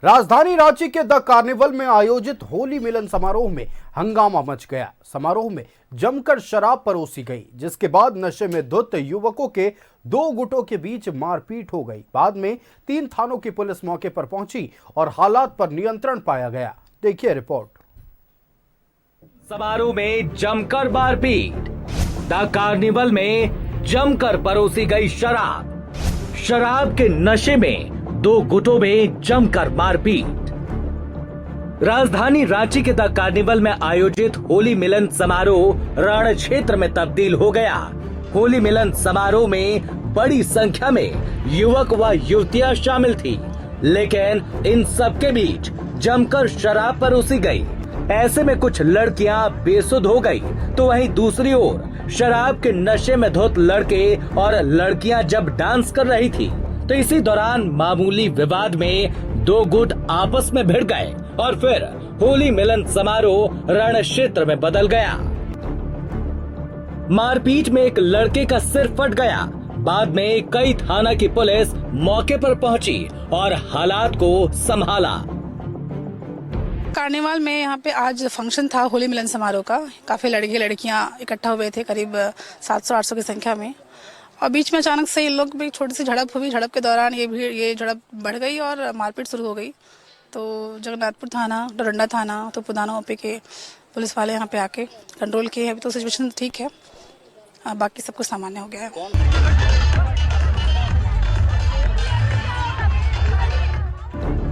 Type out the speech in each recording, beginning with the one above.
राजधानी रांची के the carnival में आयोजित होली मिलन समारोह में हंगामा मच गया। समारोह में जमकर शराब परोसी गई, जिसके बाद नशे में धुत युवकों के दो गुटों के बीच मारपीट हो गई। बाद में 3 थानों की पुलिस मौके पर पहुंची और हालात पर नियंत्रण पाया गया। देखिए रिपोर्ट। समारोह में जमकर मारपीट, द कार्निवल में जमकर परोसी गई शराब के नशे में 2 गुटों में जमकर मारपीट। राजधानी रांची के द कार्निवल में आयोजित होली मिलन समारोह रण क्षेत्र में तब्दील हो गया। होली मिलन समारोह में बड़ी संख्या में युवक व युवतियां शामिल थी, लेकिन इन सबके बीच जमकर शराब परोसी गई। ऐसे में कुछ लड़कियां बेसुध हो गई, तो वहीं दूसरी ओर शराब के नशे में धुत लड़के और लड़कियां जब डांस कर रही थी, तो इसी दौरान मामूली विवाद में 2 गुट आपस में भिड़ गए और फिर होली मिलन समारोह रण क्षेत्र में बदल गया। मारपीट में एक लड़के का सिर फट गया। बाद में कई थाना की पुलिस मौके पर पहुंची और हालात को संभाला। कार्निवाल में यहाँ पे आज फंक्शन था होली मिलन समारोह का। काफी लड़के लड़कियां इकट्ठा हुए थे, करीब 700-800 की संख्या में। और बीच में अचानक से इन लोग भी छोटी सी झड़प हुई। झड़प के दौरान ये झड़प बढ़ गई और मारपीट शुरू हो गई। तो जगन्नाथपुर थाना, डोरंडा थाना, तो पुदाना ओपी के पुलिस वाले यहाँ पे आके कंट्रोल किए हैं। अभी तो सिचुएशन ठीक है, बाकी सब कुछ सामान्य हो गया है।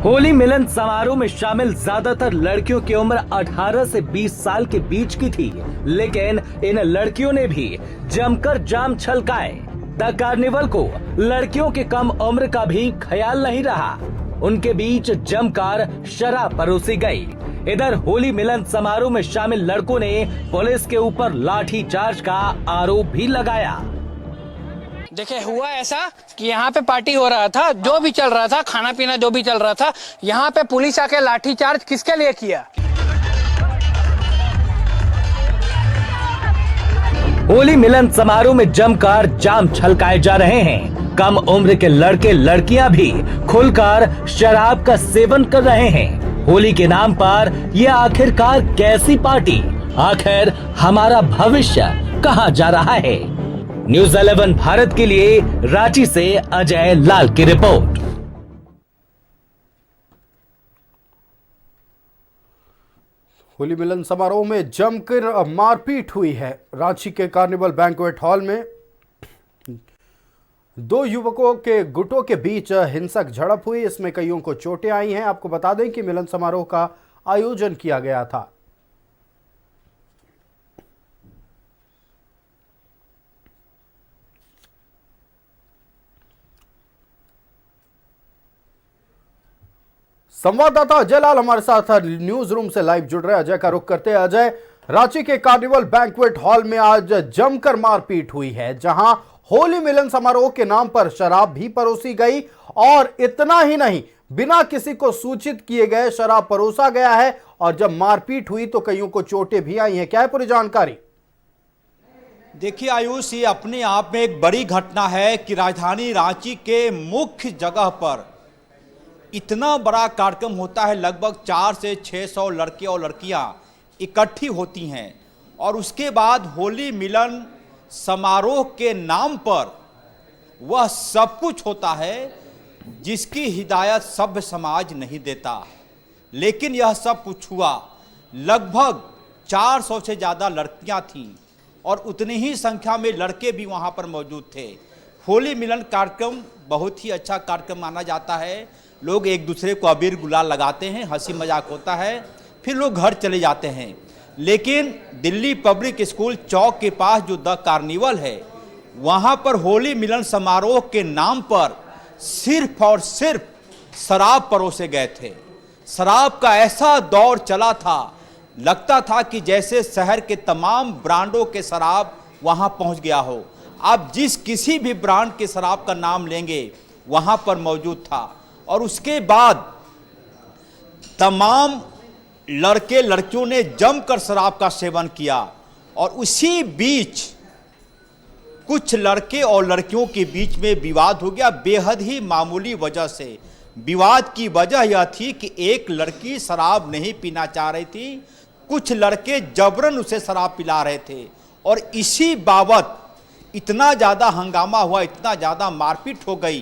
होली मिलन समारोह में शामिल ज्यादातर लड़कियों की उम्र 18 से 20 साल के बीच की थी, लेकिन इन लड़कियों ने भी जमकर जाम छलकाए। द कार्निवल को लड़कियों की कम उम्र का भी ख्याल नहीं रहा। उनके बीच जमकर शराब परोसी गई। इधर होली मिलन समारोह में शामिल लड़कों ने पुलिस के ऊपर लाठी चार्ज का आरोप भी लगाया। देखिए, हुआ ऐसा कि यहाँ पे पार्टी हो रहा था, जो भी चल रहा था, खाना पीना जो भी चल रहा था, यहाँ पे पुलिस आके लाठीचार्ज किसके लिए किया? होली मिलन समारोह में जमकर जाम छलकाए जा रहे हैं। कम उम्र के लड़के लड़कियां भी खुलकर शराब का सेवन कर रहे हैं। होली के नाम पर यह आखिरकार कैसी पार्टी? आखिर हमारा भविष्य कहां जा रहा है? न्यूज़ 11 भारत के लिए रांची से अजय लाल की रिपोर्ट। होली मिलन समारोह में जमकर मारपीट हुई है। रांची के कार्निवल बैंक्वेट हॉल में 2 युवकों के गुटों के बीच हिंसक झड़प हुई। इसमें कईयों को चोटें आई हैं। आपको बता दें कि मिलन समारोह का आयोजन किया गया था। संवाददाता अजय लाल हमारे साथ न्यूज रूम से लाइव जुड़ रहे हैं। अजय का रुख करते हैं। अजय, रांची के कार्निवल बैंक्वेट हॉल में आज जमकर मारपीट हुई है, जहां होली मिलन समारोह के नाम पर शराब भी परोसी गई और इतना ही नहीं, बिना किसी को सूचित किए गए शराब परोसा गया है और जब मारपीट हुई तो कईयों को चोटें भी आई हैं। क्या है पूरी जानकारी? देखिए आयुष, ये अपने आप में एक बड़ी घटना है कि राजधानी रांची के मुख्य जगह पर इतना बड़ा कार्यक्रम होता है। लगभग 400 से 600 लड़के और लड़कियां इकट्ठी होती हैं और उसके बाद होली मिलन समारोह के नाम पर वह सब कुछ होता है जिसकी हिदायत सभ्य समाज नहीं देता। लेकिन यह सब कुछ हुआ। लगभग 400 से ज़्यादा लड़कियां थीं और उतनी ही संख्या में लड़के भी वहां पर मौजूद थे। होली मिलन कार्यक्रम बहुत ही अच्छा कार्यक्रम माना जाता है। लोग एक दूसरे को अबीर गुलाल लगाते हैं, हंसी मजाक होता है, फिर लोग घर चले जाते हैं। लेकिन दिल्ली पब्लिक स्कूल चौक के पास जो द कार्निवल है, वहाँ पर होली मिलन समारोह के नाम पर सिर्फ और सिर्फ शराब परोसे गए थे। शराब का ऐसा दौर चला था, लगता था कि जैसे शहर के तमाम ब्रांडों के शराब वहाँ पहुँच गया हो। आप जिस किसी भी ब्रांड के शराब का नाम लेंगे वहाँ पर मौजूद था। और उसके बाद तमाम लड़के लड़कियों ने जमकर शराब का सेवन किया और उसी बीच कुछ लड़के और लड़कियों के बीच में विवाद हो गया, बेहद ही मामूली वजह से। विवाद की वजह यह थी कि एक लड़की शराब नहीं पीना चाह रही थी, कुछ लड़के जबरन उसे शराब पिला रहे थे और इसी बाबत इतना ज़्यादा हंगामा हुआ, इतना ज़्यादा मारपीट हो गई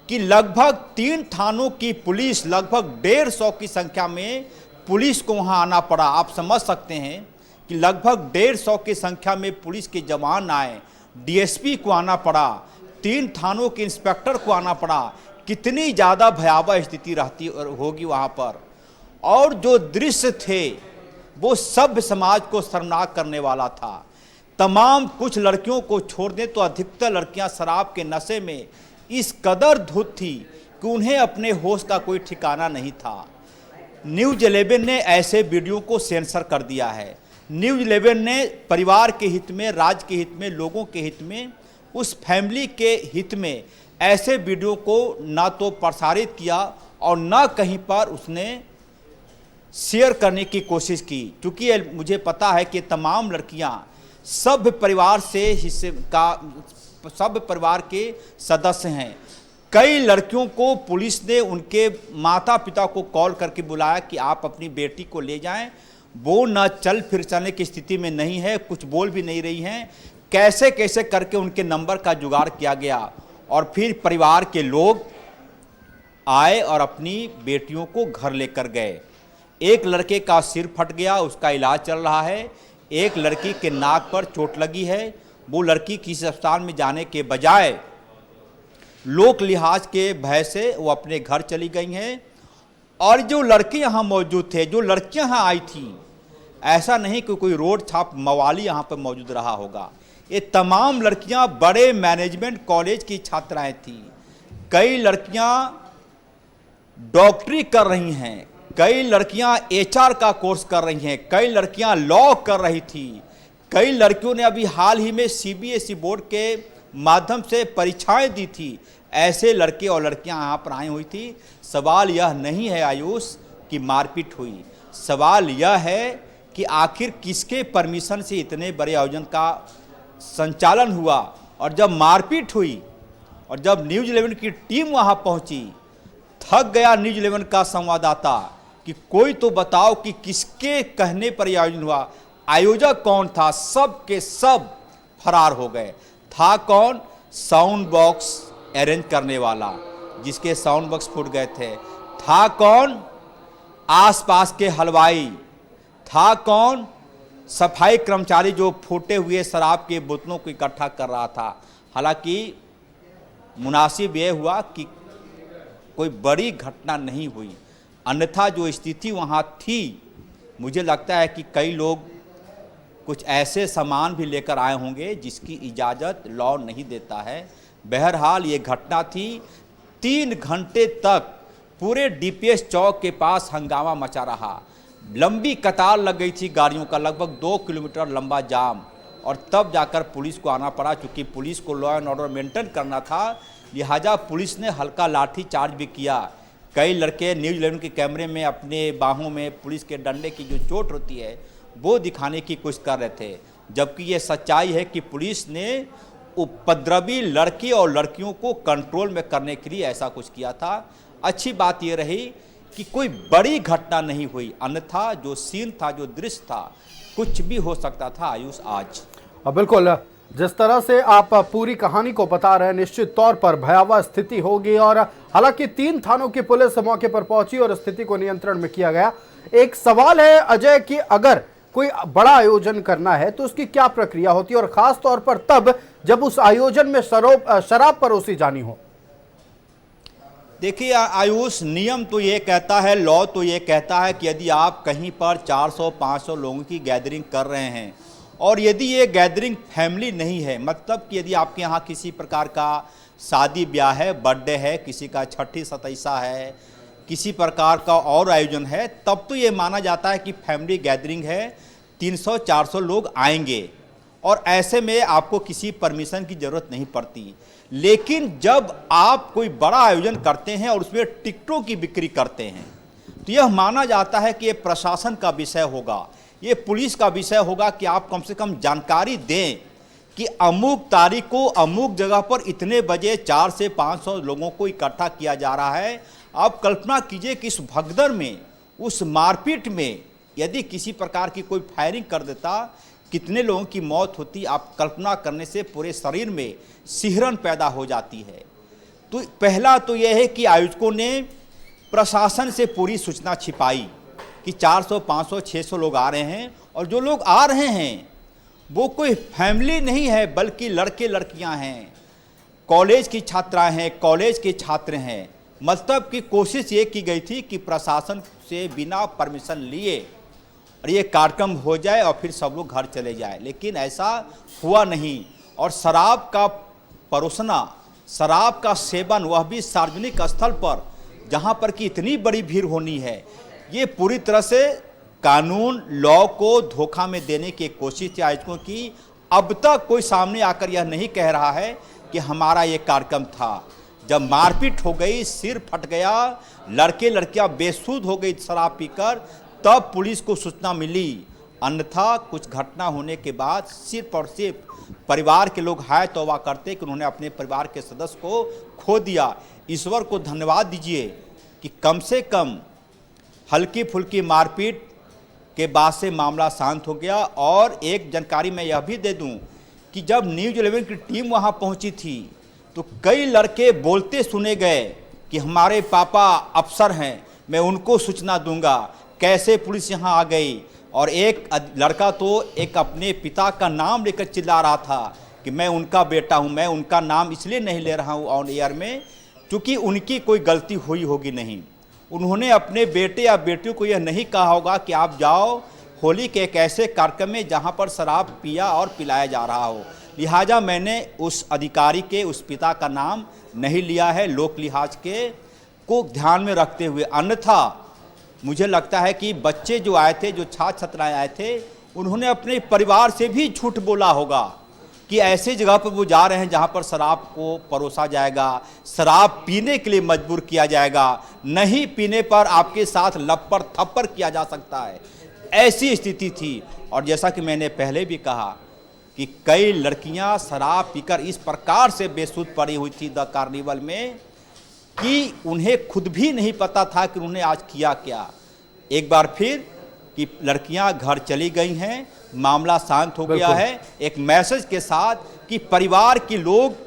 कि लगभग 3 थानों की पुलिस, लगभग 150 की संख्या में पुलिस को वहां आना पड़ा। आप समझ सकते हैं कि लगभग 150 की संख्या में पुलिस के जवान आए, डीएसपी को आना पड़ा, 3 थानों के इंस्पेक्टर को आना पड़ा। कितनी ज़्यादा भयावह स्थिति रहती होगी वहाँ पर। और जो दृश्य थे वो सभ्य समाज को शर्मनाक करने वाला था। तमाम कुछ लड़कियों को छोड़ दें तो अधिकतर लड़कियां शराब के नशे में इस कदर धुत थी कि उन्हें अपने होश का कोई ठिकाना नहीं था। न्यूज़ 11 ने ऐसे वीडियो को सेंसर कर दिया है। न्यूज़ 11 ने परिवार के हित में, राज्य के हित में, लोगों के हित में, उस फैमिली के हित में ऐसे वीडियो को ना तो प्रसारित किया और ना कहीं पर उसने शेयर करने की कोशिश की, क्योंकि मुझे पता है कि तमाम लड़कियां सभ्य परिवार से सभ्य परिवार के सदस्य हैं। कई लड़कियों को पुलिस ने उनके माता पिता को कॉल करके बुलाया कि आप अपनी बेटी को ले जाएं, वो न चल फिर चलने की स्थिति में नहीं है, कुछ बोल भी नहीं रही हैं। कैसे कैसे करके उनके नंबर का जुगाड़ किया गया और फिर परिवार के लोग आए और अपनी बेटियों को घर लेकर गए। एक लड़के का सिर फट गया, उसका इलाज चल रहा है। एक लड़की के नाक पर चोट लगी है, वो लड़की किसी अस्पताल में जाने के बजाय लोक लिहाज के भय से वो अपने घर चली गई हैं। और जो लड़के यहाँ मौजूद थे, जो लड़कियाँ यहाँ आई थी, ऐसा नहीं कि कोई रोड छाप मवाली यहाँ पर मौजूद रहा होगा। ये तमाम लड़कियाँ बड़े मैनेजमेंट कॉलेज की छात्राएं थी। कई लड़कियाँ डॉक्टरी कर रही हैं, कई लड़कियां एचआर का कोर्स कर रही हैं, कई लड़कियां लॉ कर रही थी, कई लड़कियों ने अभी हाल ही में सीबीएसई बोर्ड के माध्यम से परीक्षाएं दी थी। ऐसे लड़के और लड़कियां यहाँ पर आई हुई थी। सवाल यह नहीं है आयुष कि मारपीट हुई, सवाल यह है कि आखिर किसके परमिशन से इतने बड़े आयोजन का संचालन हुआ। और जब मारपीट हुई और जब न्यूज़ 11 की टीम वहाँ पहुँची, थक गया न्यूज़ 11 का संवाददाता कि कोई तो बताओ कि किसके कहने पर यह आयोजन हुआ, आयोजक कौन था। सब के सब फरार हो गए। था कौन? साउंड बॉक्स अरेंज करने वाला, जिसके साउंड बॉक्स फूट गए थे। था कौन? आसपास के हलवाई। था कौन? सफाई कर्मचारी जो फूटे हुए शराब के बोतलों को इकट्ठा कर रहा था। हालांकि मुनासिब यह हुआ कि कोई बड़ी घटना नहीं हुई, अन्यथा जो स्थिति वहाँ थी, मुझे लगता है कि कई लोग कुछ ऐसे सामान भी लेकर आए होंगे जिसकी इजाज़त लॉ नहीं देता है। बहरहाल ये घटना थी। 3 घंटे तक पूरे डीपीएस चौक के पास हंगामा मचा रहा। लंबी कतार लग गई थी गाड़ियों का, लगभग 2 किलोमीटर लंबा जाम, और तब जाकर पुलिस को आना पड़ा। क्योंकि पुलिस को लॉ एंड ऑर्डर मेंटेन करना था, लिहाजा पुलिस ने हल्का लाठी चार्ज भी किया। कई लड़के न्यूज़ 11 के कैमरे में अपने बाहों में पुलिस के डंडे की जो चोट होती है वो दिखाने की कोशिश कर रहे थे, जबकि ये सच्चाई है कि पुलिस ने उपद्रवी लड़के और लड़कियों को कंट्रोल में करने के लिए ऐसा कुछ किया था। अच्छी बात ये रही कि कोई बड़ी घटना नहीं हुई, अन्यथा जो सीन था, जो दृश्य था, कुछ भी हो सकता था आयुष आज। बिल्कुल, जिस तरह से आप पूरी कहानी को बता रहे हैं, निश्चित तौर पर भयावह स्थिति होगी। और हालांकि 3 थानों की पुलिस मौके पर पहुंची और स्थिति को नियंत्रण में किया गया। एक सवाल है अजय कि अगर कोई बड़ा आयोजन करना है तो उसकी क्या प्रक्रिया होती है, और खास तौर पर तब जब उस आयोजन में शराब परोसी जानी हो। देखिए आयुष, नियम तो ये कहता है, लॉ तो ये कहता है कि यदि आप कहीं पर 400-500 लोगों की गैदरिंग कर रहे हैं और यदि ये गैदरिंग फैमिली नहीं है, मतलब कि यदि आपके यहाँ किसी प्रकार का शादी ब्याह है, बर्थडे है, किसी का छठी सतैसा है, किसी प्रकार का और आयोजन है, तब तो ये माना जाता है कि फैमिली गैदरिंग है, 300-400 लोग आएंगे और ऐसे में आपको किसी परमिशन की ज़रूरत नहीं पड़ती। लेकिन जब आप कोई बड़ा आयोजन करते हैं और उसमें टिकटों की बिक्री करते हैं तो यह माना जाता है कि ये प्रशासन का विषय होगा, ये पुलिस का विषय होगा कि आप कम से कम जानकारी दें कि अमुक तारीख को अमुक जगह पर इतने बजे 400 से 500 लोगों को इकट्ठा किया जा रहा है, आप कल्पना कीजिए कि इस भगदड़ में, उस मारपीट में यदि किसी प्रकार की कोई फायरिंग कर देता, कितने लोगों की मौत होती, आप कल्पना करने से पूरे शरीर में सिहरन पैदा हो जाती है। तो पहला तो यह है कि आयोजकों ने प्रशासन से पूरी सूचना छिपाई कि 400, 500, 600 लोग आ रहे हैं, और जो लोग आ रहे हैं वो कोई फैमिली नहीं है, बल्कि लड़के लड़कियां हैं, कॉलेज की छात्राएं हैं, कॉलेज के छात्र हैं। मतलब कि कोशिश ये की गई थी कि प्रशासन से बिना परमिशन लिए और ये कार्यक्रम हो जाए और फिर सब लोग घर चले जाए, लेकिन ऐसा हुआ नहीं। और शराब का परोसना, शराब का सेवन, वह भी सार्वजनिक स्थल पर जहाँ पर कि इतनी बड़ी भीड़ होनी है, ये पूरी तरह से कानून, लॉ को धोखा में देने की कोशिश थी आयोजकों की। अब तक कोई सामने आकर यह नहीं कह रहा है कि हमारा ये कार्यक्रम था। जब मारपीट हो गई, सिर फट गया, लड़के लड़कियां बेसुध हो गई शराब पीकर, तब पुलिस को सूचना मिली। अन्यथा कुछ घटना होने के बाद सिर्फ और सिर्फ परिवार के लोग हाय तौबा करते कि उन्होंने अपने परिवार के सदस्य को खो दिया। ईश्वर को धन्यवाद दीजिए कि कम से कम हल्की फुल्की मारपीट के बाद से मामला शांत हो गया। और एक जानकारी मैं यह भी दे दूं कि जब न्यूज़ 11 की टीम वहां पहुंची थी तो कई लड़के बोलते सुने गए कि हमारे पापा अफसर हैं, मैं उनको सूचना दूंगा, कैसे पुलिस यहां आ गई। और एक लड़का तो एक अपने पिता का नाम लेकर चिल्ला रहा था कि मैं उनका बेटा हूं, मैं उनका नाम इसलिए नहीं ले रहा हूं ऑन एयर में क्योंकि उनकी कोई गलती हुई होगी नहीं। उन्होंने अपने बेटे या बेटियों को यह नहीं कहा होगा कि आप जाओ होली के एक ऐसे कार्यक्रम में जहाँ पर शराब पिया और पिलाया जा रहा हो। लिहाजा मैंने उस अधिकारी के, उस पिता का नाम नहीं लिया है, लोक लिहाज के को ध्यान में रखते हुए। अन्यथा मुझे लगता है कि बच्चे जो आए थे, जो छात्र छात्राएँ आए थे, उन्होंने अपने परिवार से भी झूठ बोला होगा कि ऐसे जगह पर वो जा रहे हैं जहाँ पर शराब को परोसा जाएगा, शराब पीने के लिए मजबूर किया जाएगा, नहीं पीने पर आपके साथ लप्पर थप्पर किया जा सकता है, ऐसी स्थिति थी। और जैसा कि मैंने पहले भी कहा कि कई लड़कियां शराब पीकर इस प्रकार से बेसुध पड़ी हुई थी द कार्निवल में कि उन्हें खुद भी नहीं पता था कि उन्होंने आज किया क्या। एक बार फिर कि लड़कियां घर चली गई हैं, मामला शांत हो गया है, एक मैसेज के साथ कि परिवार के लोग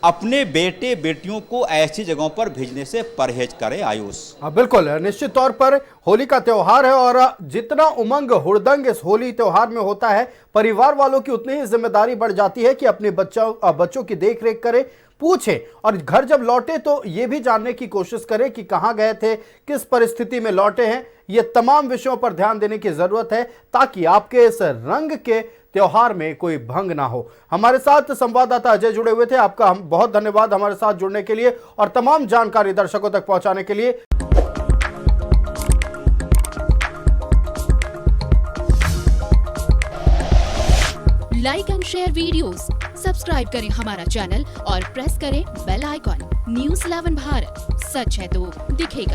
अपने बेटे बेटियों को ऐसी जगहों पर भेजने से परहेज करें। आयुष, बिल्कुल, निश्चित तौर पर होली का त्योहार है और जितना उमंग हुड़दंग इस होली त्योहार में होता है, परिवार वालों की उतनी ही जिम्मेदारी बढ़ जाती है कि अपने बच्चों की देखरेख करें, पूछे, और घर जब लौटे तो ये भी जानने की कोशिश करें कि कहां गए थे, किस परिस्थिति में लौटे हैं। ये तमाम विषयों पर ध्यान देने की जरूरत है ताकि आपके इस रंग के त्योहार में कोई भंग ना हो। हमारे साथ संवाददाता अजय जुड़े हुए थे, आपका बहुत धन्यवाद हमारे साथ जुड़ने के लिए और तमाम जानकारी दर्शकों तक पहुंचाने के लिए। Like and share videos, subscribe करें हमारा चैनल और प्रेस करें बेल आइकॉन। न्यूज़ 11 भारत, सच है तो दिखेगा।